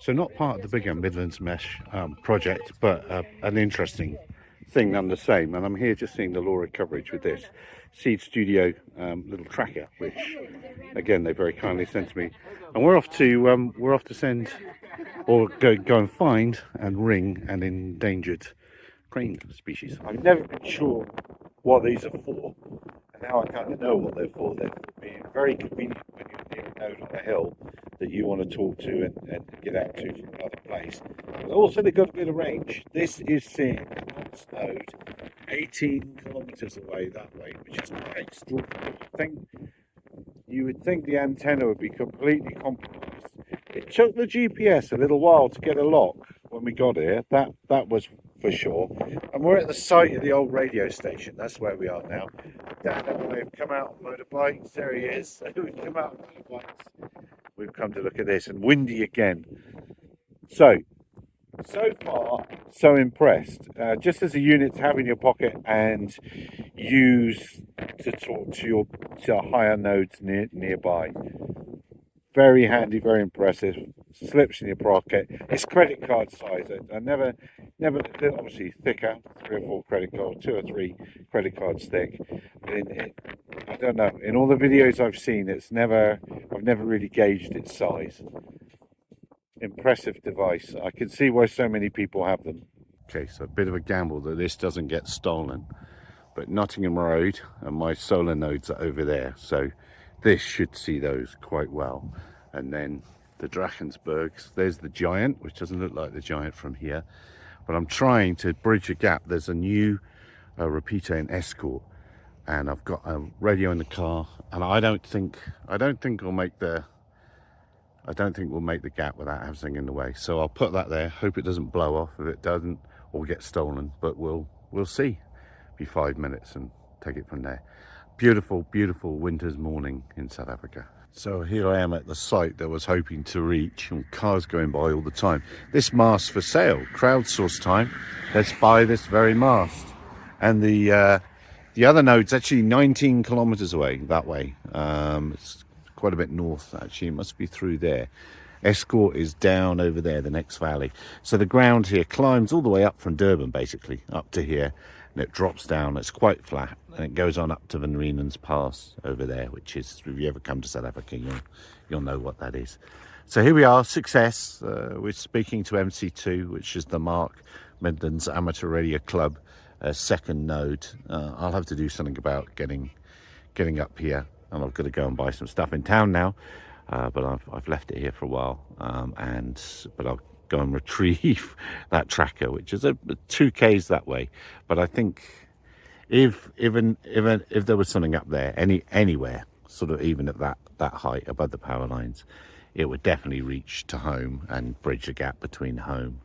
So not part of the bigger Midlands Mesh project, but an interesting thing none the same. And I'm here just seeing the LoRa coverage with this SEEED Studio little tracker, which again they very kindly sent to me. And we're off to send or go and find and ring an endangered crane species. I've never been sure what these are for. Now I kind of know what they're for. They're being very convenient when you're near a node on a hill that you want to talk to and get out to from another place. But also they've got a bit of range. This is seeing a nonce node 18 kilometers away that way, which is quite extraordinary. You would think the antenna would be completely compromised. It took the GPS a little while to get a lock when we got here. That was for sure. And we're at the site of the old radio station. That's where we are now. Dan and I have come out on motorbikes. There he is. We've come out on motorbikes. We've come to look at this, and windy again. So far, so impressed. Just as a unit to have in your pocket and use to talk to higher nodes nearby. Very handy, very impressive. Slips in your pocket. It's credit card size. I never, obviously thicker, 3 or 4 credit cards, 2 or 3 credit cards thick. I don't know. In all the videos I've seen, I've never really gauged its size. Impressive device. I can see why so many people have them. Okay, so a bit of a gamble that this doesn't get stolen, but Nottingham Road and my solar nodes are over there, so this should see those quite well. And then the Drakensbergs, there's the Giant, which doesn't look like the Giant from here, but I'm trying to bridge a gap. There's a new repeater in Escort, and I've got a radio in the car, and I don't think we'll make the gap without having something in the way. So I'll put that there, hope it doesn't blow off. If it doesn't, or get stolen, but we'll see. Be 5 minutes and take it from there. Beautiful winter's morning in South Africa. So here I am at the site that I was hoping to reach, and cars going by all the time. This mast for sale, crowdsource time. Let's buy this very mast. And the other node's actually 19 kilometers away that way. It's quite a bit north actually. It must be through there. Escort is down over there, the next valley. So the ground here climbs all the way up from Durban, basically up to here, and it drops down. It's quite flat, and it goes on up to Van Riemen's Pass over there, which is, if you ever come to South Africa, you'll know what that is. So here we are, success. We're speaking to MC2, which is the Mark Midlands Amateur Radio Club second node. I'll have to do something about getting up here, and I've got to go and buy some stuff in town now. But I've left it here for a while, but I'll go and retrieve that tracker, which is a 2Ks that way. But I think if there was something up there, anywhere, sort of even at that height above the power lines, it would definitely reach to home and bridge the gap between home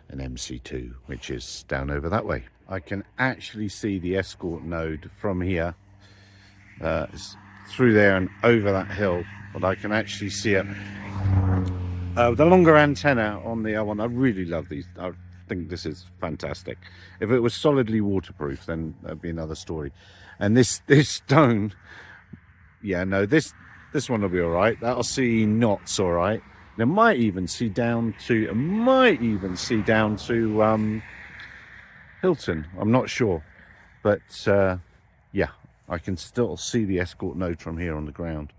and MC2, which is down over that way. I can actually see the Escort node from here. It's through there and over that hill, but I can actually see it. The longer antenna on the other one, I really love these. I think this is fantastic. If it was solidly waterproof, then that'd be another story. And this stone, yeah, no, this one will be all right. That'll see knots all right. It might even see down to Hilton. I'm not sure, but yeah, I can still see the Escort node from here on the ground.